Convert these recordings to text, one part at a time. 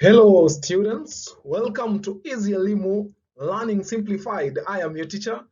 Hello students, welcome to EasyElimu Learning Simplified. I am your teacher,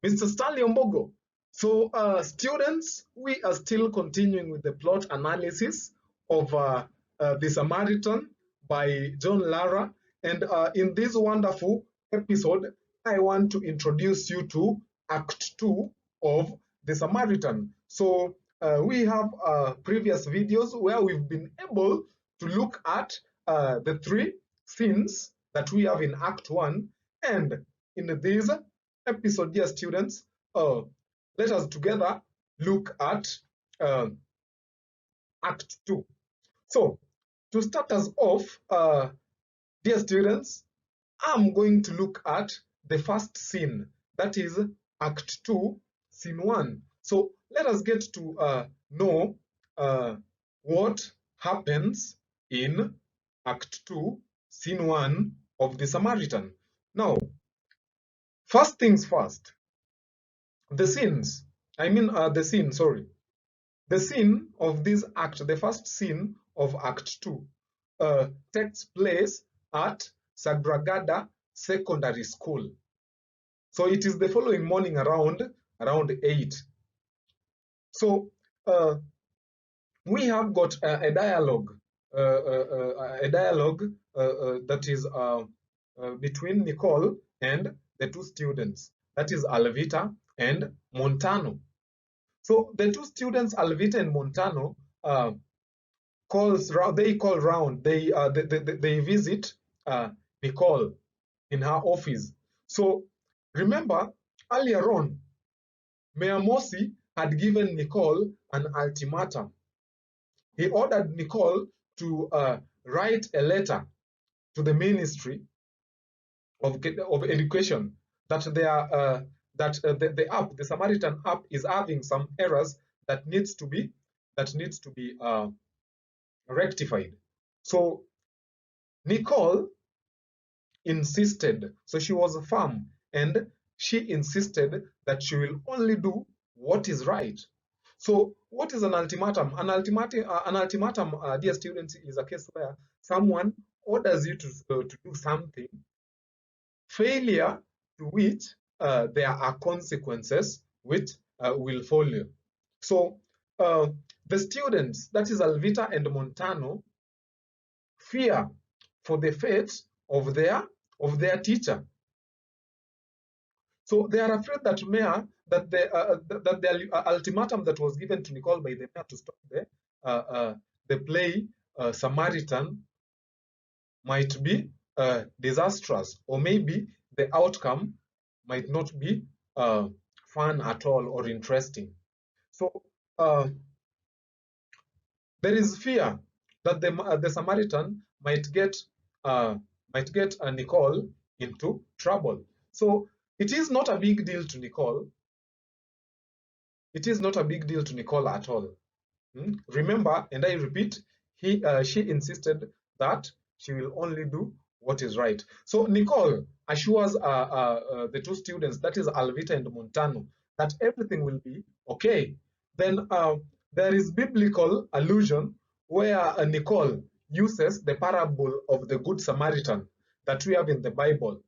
Mr. Stanley Ombogo. So students, we are still continuing with the plot analysis of The Samaritan by John Lara. And in this wonderful episode, I want to introduce you to Act 2 of The Samaritan. So we have previous videos where we've been able to look at the three scenes that we have in Act 1. And in this episode, dear students, let us together look at Act 2. So, to start us off, dear students, I'm going to look at the first scene, that is Act 2, Scene 1. So, let us get to know what happens in Act 2, Scene 1 of The Samaritan. Now, first things first, the scene of this act, the first scene of Act 2, takes place at Sagrada Secondary School. So it is the following morning around 8. So we have got a dialogue that is between Nicole and the two students, that is Alvita and Montano. So the two students, Alvita and Montano, they visit Nicole in her office. So remember, earlier on, Mayor Mosi had given Nicole an ultimatum. He ordered Nicole to write a letter to the Ministry of Education that the Samaritan app is having some errors that needs to be rectified. So Nicole insisted, so she was firm, and she insisted that she will only do what is right. So what is an ultimatum? An ultimatum, dear students, is a case where someone orders you to do something, failure to which there are consequences which will follow. So the students, that is Alvita and Montano, fear for the fate of their teacher. So they are afraid that the ultimatum that was given to Nicole by the mayor to stop the play Samaritan might be disastrous, or maybe the outcome might not be fun at all or interesting. So there is fear that the Samaritan might get Nicole into trouble. So it is not a big deal to Nicole. It is not a big deal to Nicole at all. Remember, and I repeat, she insisted that she will only do what is right. So Nicole assures the two students, that is Alvita and Montano, that everything will be okay. Then there is biblical allusion where Nicole uses the parable of the Good Samaritan that we have in the Bible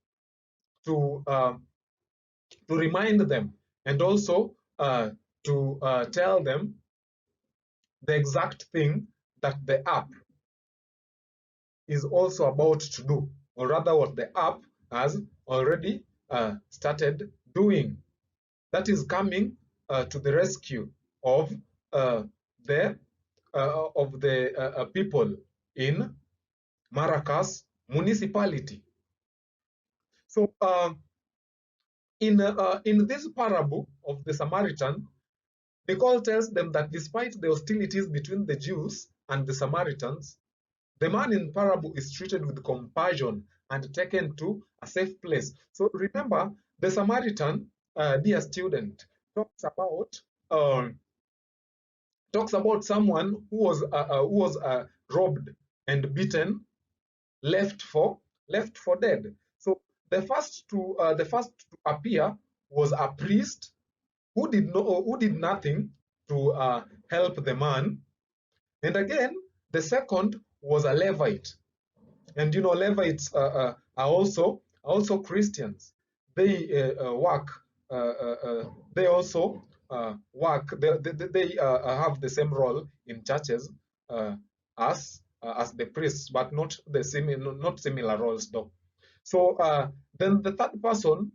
to remind them, and also to tell them the exact thing that the app is also about to do, or rather what the app has already started doing. That is coming to the rescue of the people in Maracas municipality. So in this parable of the Samaritan, Nicole tells them that despite the hostilities between the Jews and the Samaritans, the man in parable is treated with compassion and taken to a safe place. So remember, the Samaritan, dear student, talks about someone who was robbed and beaten, left for dead. So the first to appear was a priest who did nothing to help the man, and again the second was a Levite. And you know, Levites are also Christians. They work. They also work. They have the same role in churches uh, as the priests, but not similar roles though. So then the third person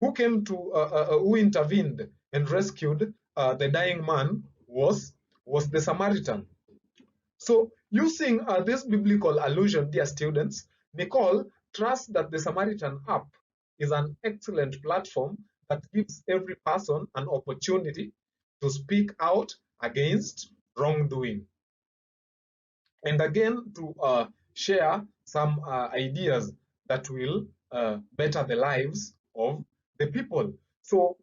who came to who intervened and rescued the dying man was the Samaritan. So using this biblical allusion, dear students, Nicole trusts that the Samaritan app is an excellent platform that gives every person an opportunity to speak out against wrongdoing, and again to share some ideas that will better the lives of the people. So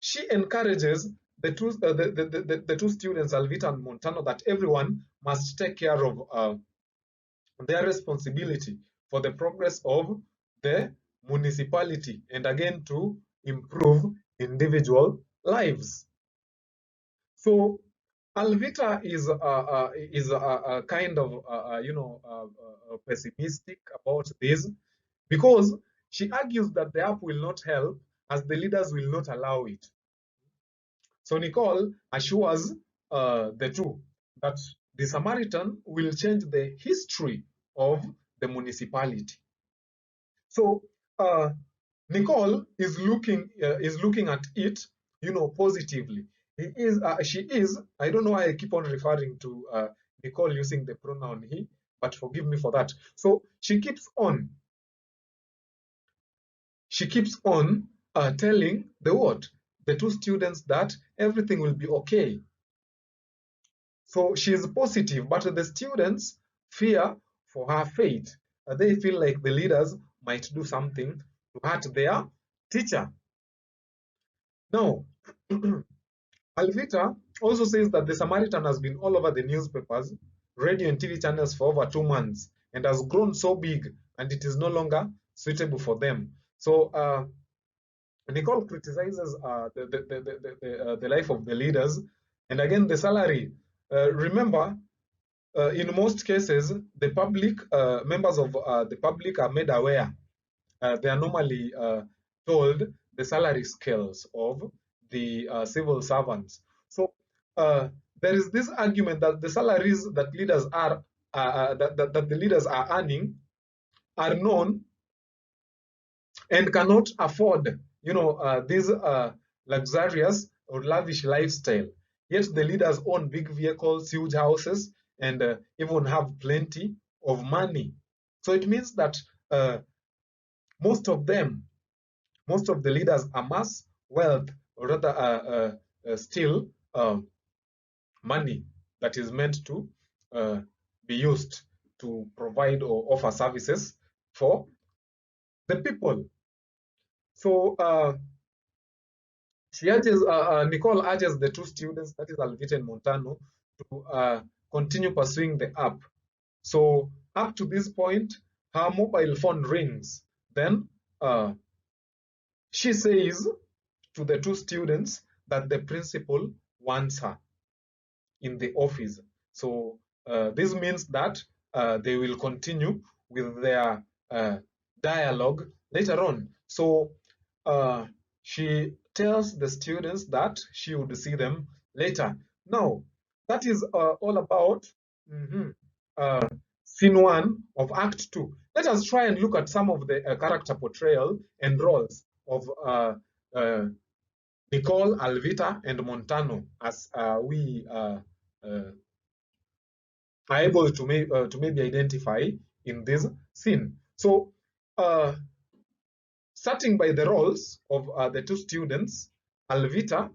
she encourages the two students, Alvita and Montano, that everyone must take care of their responsibility for the progress of the municipality, and again to improve individual lives. So Alvita is kind of pessimistic about this, because she argues that the app will not help as the leaders will not allow it. So Nicole assures the two that the Samaritan will change the history of the municipality. So Nicole is looking at it, you know, positively. She is. I don't know why I keep on referring to Nicole using the pronoun he, but forgive me for that. So she keeps on. She keeps on telling the two students that everything will be okay. So she is positive, but the students fear for her fate. They feel like the leaders might do something to hurt their teacher. Now, Alvita also says that the Samaritan has been all over the newspapers, radio and TV channels for over 2 months and has grown so big, and it is no longer suitable for them. So Nicole criticizes the life of the leaders, and again the salary. Remember, in most cases, the public members of the public are made aware. They are normally told the salary scales of the civil servants. So there is this argument that the salaries that leaders are that the leaders are earning are known and cannot afford, you know, this luxurious or lavish lifestyle. Yet the leaders own big vehicles, huge houses, and even have plenty of money. So it means that most of them, most of the leaders amass wealth, or rather still money that is meant to be used to provide or offer services for the people. So Nicole urges the two students, that is Alvita and Montano, to continue pursuing the app. So up to this point, her mobile phone rings. Then she says to the two students that the principal wants her in the office. So this means that they will continue with their dialogue later on. So she tells the students that she would see them later. Now, that is all about scene 1 of Act 2. Let us try and look at some of the character portrayal and roles of Nicole, Alvita, and Montano as we are able to maybe identify in this scene. So, starting by the roles of the two students, Alvita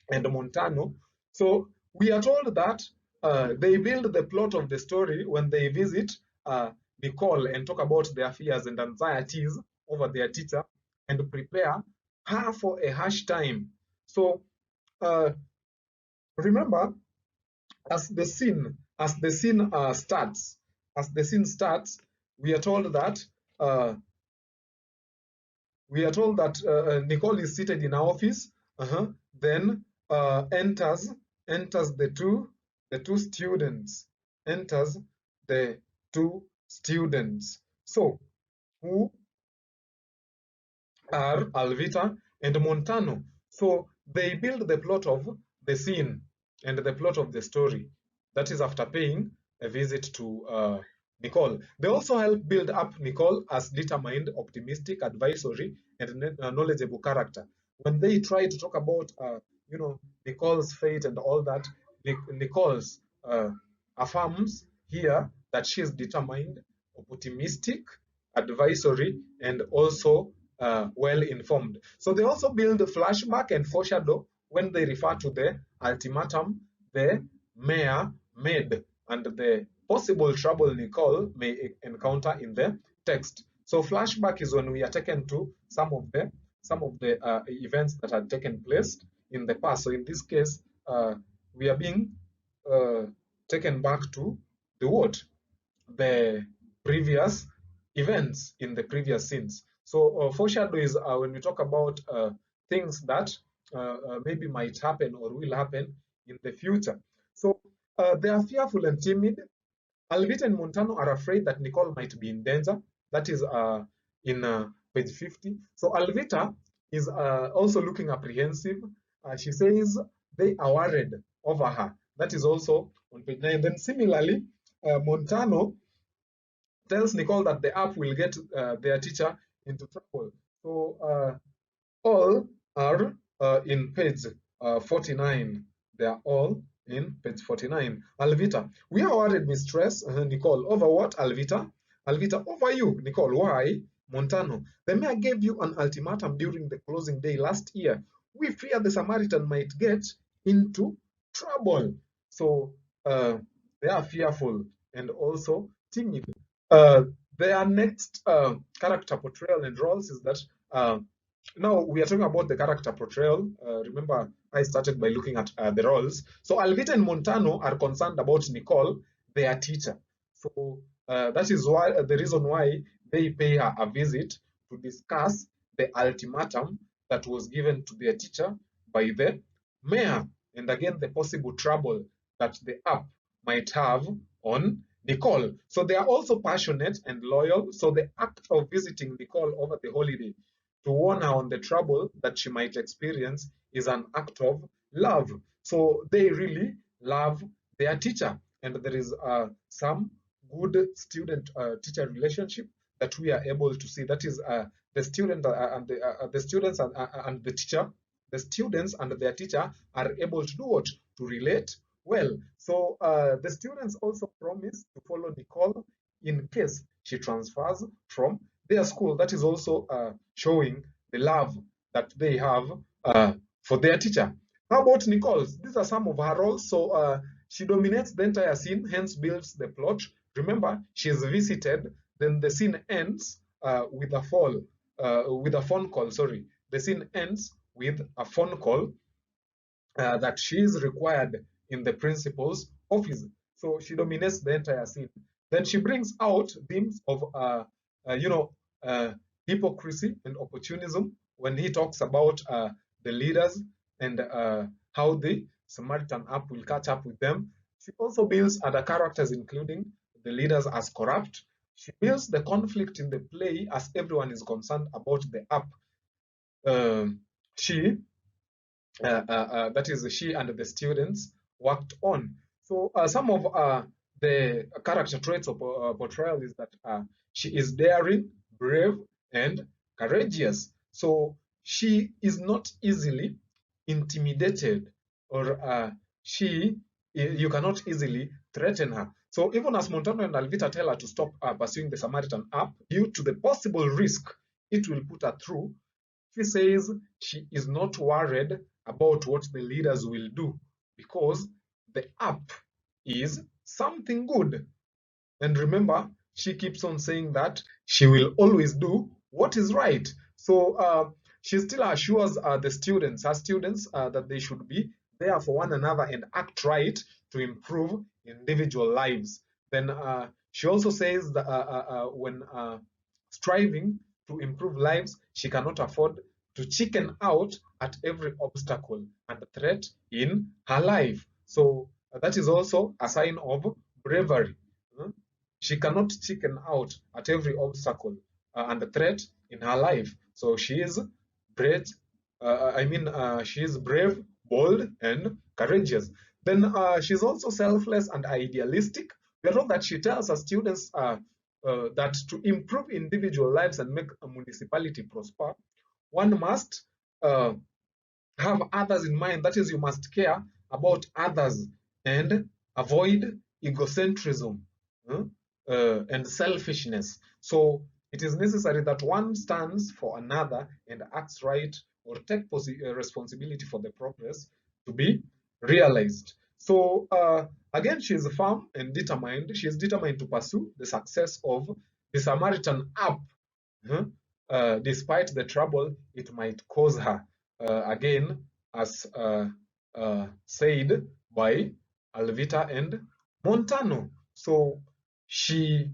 and Montano. So we are told that they build the plot of the story when they visit Nicole and talk about their fears and anxieties over their teacher and prepare her for a harsh time. So remember, as the scene starts, we are told that Nicole is seated in her office. Then enters the two students. Enters the two students. So, who are Alvita and Montano. So they build the plot of the scene and the plot of the story. That is after paying a visit to Nicole. They also help build up Nicole as determined, optimistic, advisory, and knowledgeable character. When they try to talk about, Nicole's fate and all that, Nicole's affirms here that she is determined, optimistic, advisory, and also well informed. So they also build a flashback and foreshadow when they refer to the ultimatum the mayor made and the possible trouble Nicole may encounter in the text. So flashback is when we are taken to some of the events that had taken place in the past. So in this case, we are being taken back to the what? The previous events in the previous scenes. So foreshadow is when we talk about things that maybe might happen or will happen in the future. So they are fearful and timid. Alvita and Montano are afraid that Nicole might be in danger. That is in page 50. So Alvita is also looking apprehensive. She says they are worried over her. That is also on page 9. Then similarly, Montano tells Nicole that the app will get their teacher into trouble. So all are in page 49. They are all in page 49. Alvita, we are worried, mistress. Nicole, over what, Alvita? Alvita, over you, Nicole. Why? Montano, the mayor gave you an ultimatum during the closing day last year. We fear the Samaritan might get into trouble. So they are fearful and also timid. Their next character portrayal and roles is that now we are talking about the character portrayal. Remember, I started by looking at the roles. So Alvita and Montano are concerned about Nicole, their teacher. So that is why the reason why they pay her a visit to discuss the ultimatum that was given to their teacher by the mayor, and again the possible trouble that the app might have on Nicole. So they are also passionate and loyal. So the act of visiting Nicole over the holiday to warn her on the trouble that she might experience is an act of love. So they really love their teacher, and there is some good student-teacher relationship that we are able to see. That is the student and the students and the teacher. The students and their teacher are able to do what? To relate well. So the students also promise to follow Nicole in case she transfers from their school. That is also showing the love that they have for their teacher. How about Nicole's? These are some of her roles. So she dominates the entire scene, hence builds the plot. Remember, she is visited, then the scene ends with a phone call. Sorry, the scene ends with a phone call that she is required in the principal's office. So she dominates the entire scene. Then she brings out themes of, hypocrisy and opportunism when he talks about the leaders and how the Samaritan app will catch up with them. She also builds other characters, including the leaders as corrupt. She builds the conflict in the play as everyone is concerned about the app. That is she and the students worked on. So some of the character traits of portrayal is that she is daring, brave, and courageous. So she is not easily intimidated, or you cannot easily threaten her. So even as Montano and Alvita tell her to stop pursuing the Samaritan app due to the possible risk it will put her through, she says she is not worried about what the leaders will do because the app is something good. And remember, she keeps on saying that she will always do what is right. So she still assures her students that they should be there for one another and act right to improve individual lives. Then she also says that when striving to improve lives, she cannot afford to chicken out at every obstacle and threat in her life. So that is also a sign of bravery. she cannot chicken out at every obstacle and threat in her life. So she is brave. She is brave, bold, and courageous. Then she's also selfless and idealistic. We are told that she tells her students that to improve individual lives and make a municipality prosper, one must uh, have others in mind. That is, you must care about others and avoid egocentrism and selfishness. So it is necessary that one stands for another and acts right or take responsibility for the progress to be realized. So again, she is firm and determined. She is determined to pursue the success of the Samaritan app, despite the trouble it might cause her. Again, as said by Alvita and Montano. So she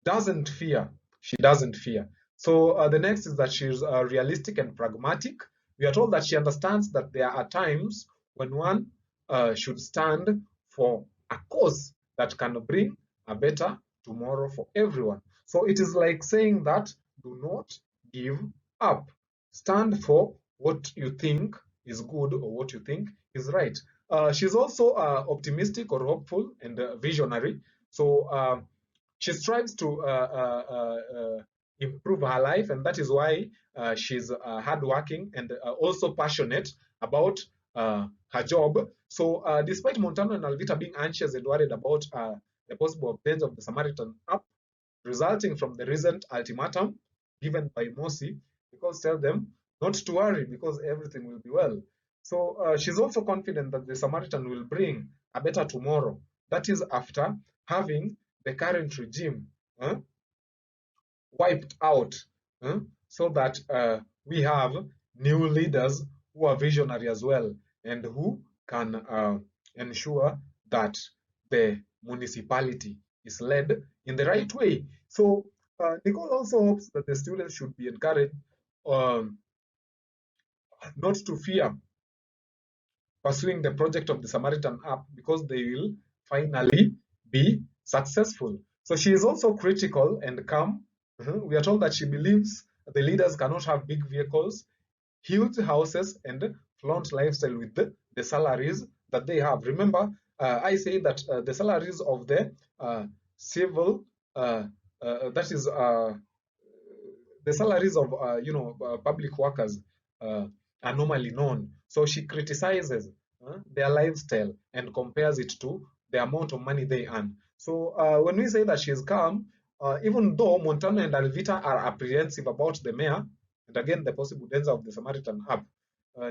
doesn't fear. She doesn't fear. So the next is that she's realistic and pragmatic. We are told that she understands that there are times when one should stand for a cause that can bring a better tomorrow for everyone. So it is like saying that do not give up. Stand for what you think is good or what you think is right. She's also optimistic or hopeful and visionary. So she strives to improve her life, and that is why she's hardworking and also passionate about her job. So despite Montano and Alvita being anxious and worried about the possible danger of the Samaritan app resulting from the recent ultimatum given by Mosi, because tell them not to worry because everything will be well. So she's also confident that the Samaritan will bring a better tomorrow. That is after having the current regime wiped out, so that we have new leaders who are visionary as well and who can ensure that the municipality is led in the right way. So Nicole also hopes that the students should be encouraged um, not to fear pursuing the project of the Samaritan app because they will finally be successful. So she is also critical and calm. We are told that she believes the leaders cannot have big vehicles, huge houses, and flaunt lifestyle with the salaries that they have. Remember, I say that the salaries of the civil, that is the salaries of public workers are normally known. So she criticizes their lifestyle and compares it to the amount of money they earn. So when we say that she's calm, even though Montano and Alvita are apprehensive about the mayor and again the possible danger of the Samaritan app,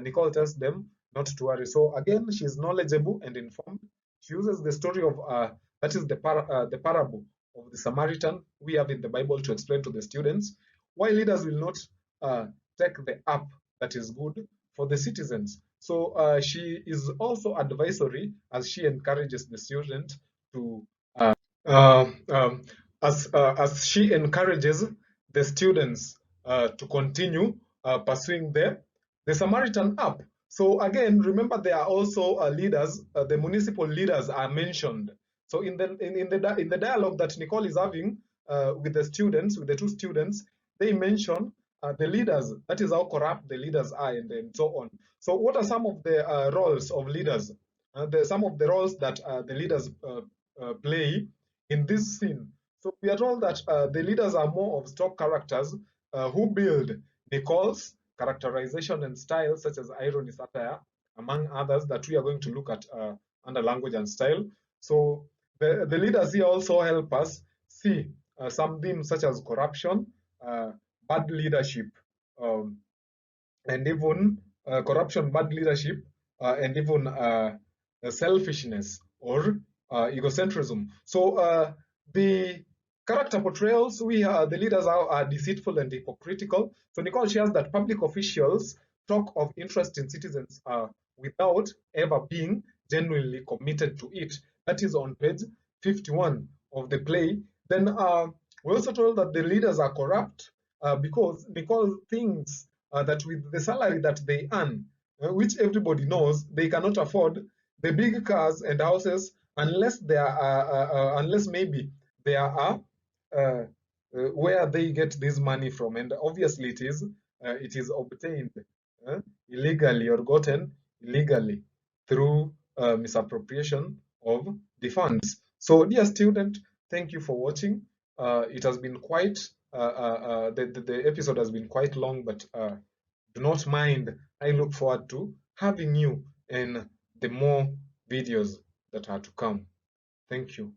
Nicole tells them not to worry. So again, she's knowledgeable and informed. She uses the story of that is the parable of the Samaritan we have in the Bible to explain to the students why leaders will not take the app that is good for the citizens. So she is also advisory as she encourages the student to uh, um, as she encourages the students to continue pursuing the Samaritan app. So again, remember there are also leaders. The municipal leaders are mentioned. So in the dialogue that Nicole is having with the students, with the two students, they mention the leaders. That is how corrupt the leaders are, and so on. So what are some of the roles of leaders? Some of the roles that the leaders play in this scene. So we are told that the leaders are more of stock characters who build Nicole's characterization and style, such as irony, satire, among others that we are going to look at under language and style. So the leaders here also help us see some themes such as corruption, bad leadership, and even corruption, bad leadership, and even selfishness or egocentrism. So the character portrayals, the leaders are deceitful and hypocritical. So Nicole shares that public officials talk of interest in citizens without ever being genuinely committed to it. That is on page 51 of the play. Then we're also told that the leaders are corrupt because Nicole thinks that with the salary that they earn, which everybody knows, they cannot afford the big cars and houses unless they are, unless maybe there are where they get this money from, and obviously it is obtained illegally or gotten illegally through misappropriation of the funds. So, dear student, thank you for watching. It has been quite the episode has been quite long, but do not mind. I look forward to having you in the more videos that are to come. Thank you.